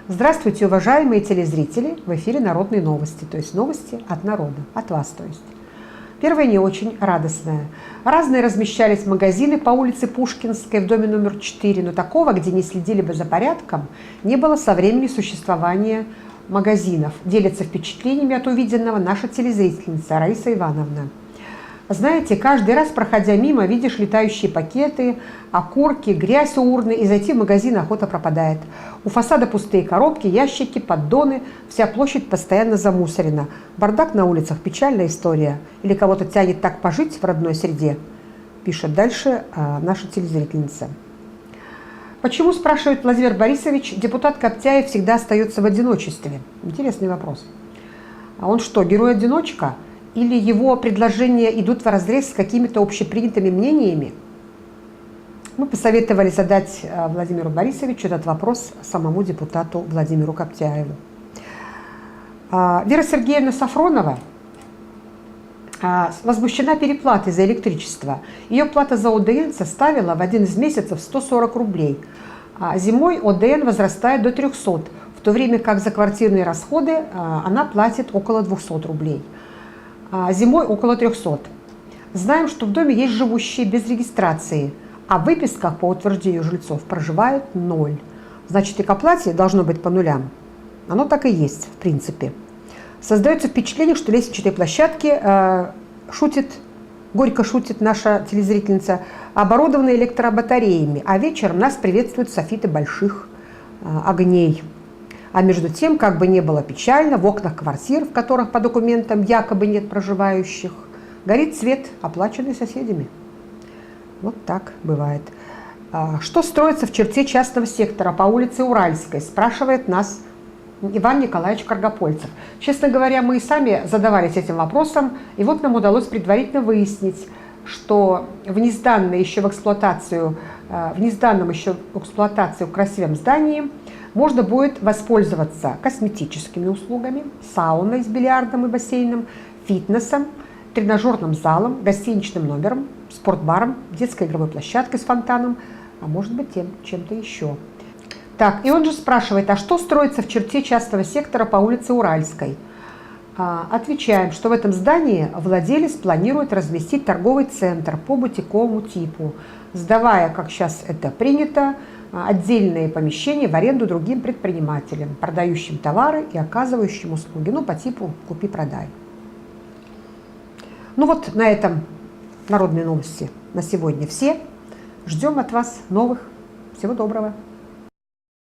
Здравствуйте, уважаемые телезрители! В эфире народные новости, то есть новости от народа, от вас, то есть. Первое не очень радостное. Разные размещались магазины по улице Пушкинской в доме номер 4, но такого, где не следили бы за порядком, не было со времени существования магазинов. Делится впечатлениями от увиденного наша телезрительница Раиса Ивановна. Знаете, каждый раз, проходя мимо, видишь летающие пакеты, окурки, грязь у урны, и зайти в магазин охота пропадает. У фасада пустые коробки, ящики, поддоны, вся площадь постоянно замусорена. Бардак на улицах – печальная история. Или кого-то тянет так пожить в родной среде, пишет дальше наша телезрительница. Почему, спрашивает Владимир Борисович, депутат Коптяев всегда остается в одиночестве? Интересный вопрос. А он что, герой-одиночка? Или его предложения идут вразрез с какими-то общепринятыми мнениями? Мы посоветовали задать Владимиру Борисовичу этот вопрос самому депутату Владимиру Коптяеву. Вера Сергеевна Сафронова возмущена переплатой за электричество. Ее плата за ОДН составила в один из месяцев 140 рублей. Зимой ОДН возрастает до 300, в то время как за квартирные расходы она платит около 200 рублей. Зимой около 300. Знаем, что в доме есть живущие без регистрации, а в выписках по утверждению жильцов проживают 0. Значит, и к оплате должно быть по нулям. Оно так и есть, в принципе. Создается впечатление, что лестничные площадки, горько шутит наша телезрительница, оборудованы электробатареями, а вечером нас приветствуют софиты больших огней. А между тем, как бы не было печально, в окнах квартир, в которых по документам якобы нет проживающих, горит свет, оплаченный соседями. Вот так бывает. Что строится в черте частного сектора по улице Уральской, спрашивает нас Иван Николаевич Каргопольцев. Честно говоря, мы и сами задавались этим вопросом, и вот нам удалось предварительно выяснить, что в несданном еще в эксплуатацию красивом здании можно будет воспользоваться косметическими услугами, сауной с бильярдом и бассейном, фитнесом, тренажерным залом, гостиничным номером, спортбаром, детской игровой площадкой с фонтаном, а может быть чем-то еще. Так, и он же спрашивает, а что строится в черте частного сектора по улице Уральской? Отвечаем, что в этом здании владелец планирует разместить торговый центр по бутиковому типу, сдавая, как сейчас это принято, отдельные помещения в аренду другим предпринимателям, продающим товары и оказывающим услуги, по типу «купи-продай». Ну вот на этом народные новости на сегодня все. Ждем от вас новых. Всего доброго.